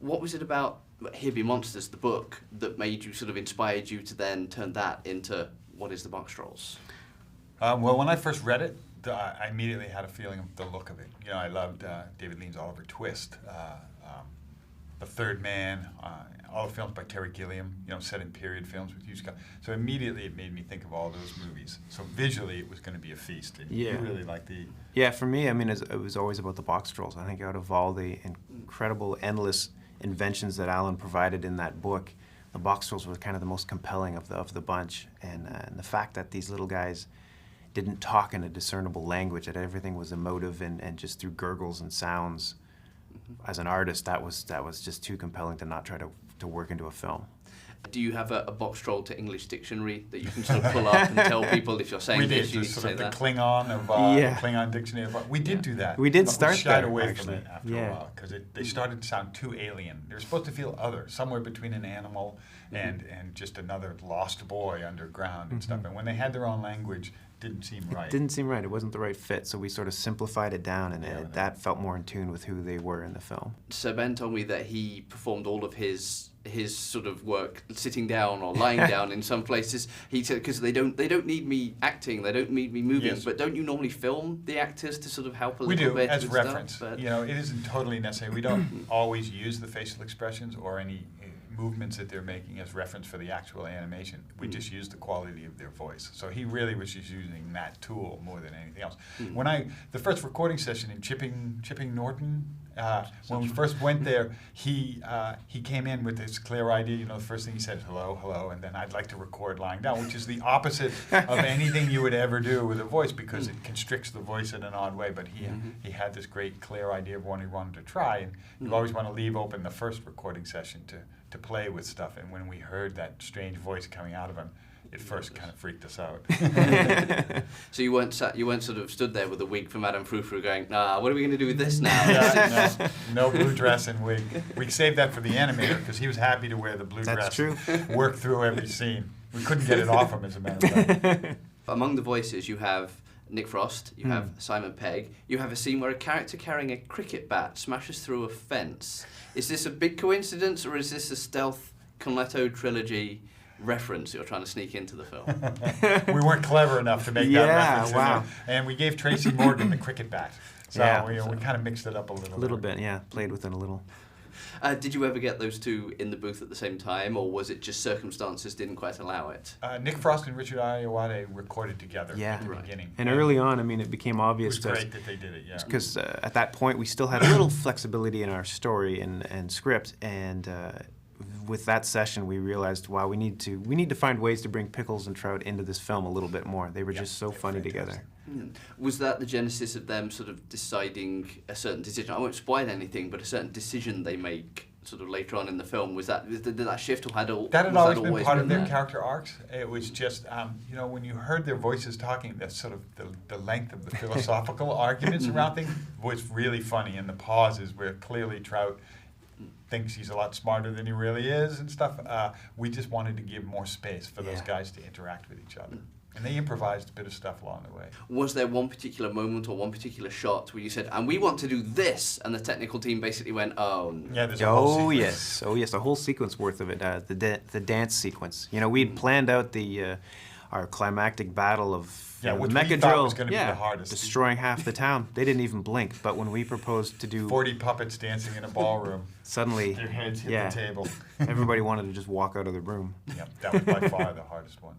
What was it about Here Be Monsters, the book, that made you, sort of inspired you to then turn that into What is the Box Trolls? Well, when I first read it, I immediately had a feeling of the look of it. You know, I loved David Lean's Oliver Twist, The Third Man, all the films by Terry Gilliam, you know, set in period films with huge. So immediately it made me think of all those movies. So visually it was going to be a feast. And Yeah. you really liked the... Yeah, for me, I mean, it was always about the box trolls. I think out of all the incredible, endless inventions that Alan provided in that book, the box trolls were kind of the most compelling of the bunch. And the fact that these little guys didn't talk in a discernible language, that everything was emotive and just through gurgles and sounds. As an artist, that was just too compelling to not try to work into a film. Do you have a box troll to English dictionary that you can sort of pull up and tell people if you're saying We this, did, you need just to sort say of the that? Klingon of Yeah. the Klingon dictionary. We did do that. We did But start we shied there, away actually. from it after Yeah. a while because they started to sound too alien. They were supposed to feel other, somewhere between an animal and just another lost boy underground and stuff. And when they had their own language, it didn't seem right. It didn't seem right. It wasn't the right fit, so we sort of simplified it down, and that felt more in tune with who they were in the film. So Ben told me that he performed all of his sort of work sitting down or lying down in some places. He said, because they don't need me acting, they don't need me moving, Yes. but don't you normally film the actors to sort of help a We little do, bit as with reference. stuff? But You know, it isn't totally necessary. We don't always use the facial expressions or any movements that they're making as reference for the actual animation. We just use the quality of their voice. So he really was just using that tool more than anything else. When the first recording session in Chipping Norton, when we first went there, he came in with this clear idea. You know, the first thing he said, hello, hello, and then I'd like to record lying down, which is the opposite of anything you would ever do with a voice because it constricts the voice in an odd way. But he had this great clear idea of what he wanted to try, and you always want to leave open the first recording session to play with stuff. And when we heard that strange voice coming out of him, it first kind of freaked us out. So you weren't sort of stood there with a wig from Madame Frou Frou going, nah, what are we going to do with this now? Yeah, no blue dress and wig. We saved that for the animator because he was happy to wear the blue That's dress. true. And work through every scene. We couldn't get it off him, as a matter of fact. Among the voices, you have Nick Frost, you have Simon Pegg, you have a scene where a character carrying a cricket bat smashes through a fence. Is this a big coincidence, or is this a stealth Cornetto trilogy reference you're trying to sneak into the film? We weren't clever enough to make that Yeah, reference. wow. And we gave Tracy Morgan the cricket bat. So Yeah. we kind of mixed it up a little Bit, yeah. Played with it a little. Did you ever get those two in the booth at the same time, or was it just circumstances didn't quite allow it? Nick Frost and Richard Ayoade recorded together Yeah. at the Right. beginning. And early on, I mean, it became It obvious was to us. great that they did it, yeah. Because at that point, we still had a little flexibility in our story and script, and with that session, we realized, wow, we need to find ways to bring Pickles and Trout into this film a little bit more. They were just so they're funny fantastic. together. Was that the genesis of them sort of deciding a certain decision? I won't spoil anything, but a certain decision they make sort of later on in the film, did that shift, or That had always been part of their there? character arcs. It was just, you know, when you heard their voices talking, that sort of the length of the philosophical arguments around things was really funny, and the pauses where clearly Trout thinks he's a lot smarter than he really is and stuff. We just wanted to give more space for those guys to interact with each other. And they improvised a bit of stuff along the way. Was there one particular moment or one particular shot where you said, and we want to do this, and the technical team basically went, oh, no. Yeah, there's a whole sequence. Yes, a whole sequence worth of it. The dance sequence. You know, we'd planned out our climactic battle of Yeah, the which Mecha we thought Drill, was gonna be the hardest. destroying half the town. They didn't even blink. But when we proposed to do 40 puppets dancing in a ballroom. suddenly, Their heads hit yeah, the table. everybody wanted to just walk out of the room. Yeah, that was by far the hardest one.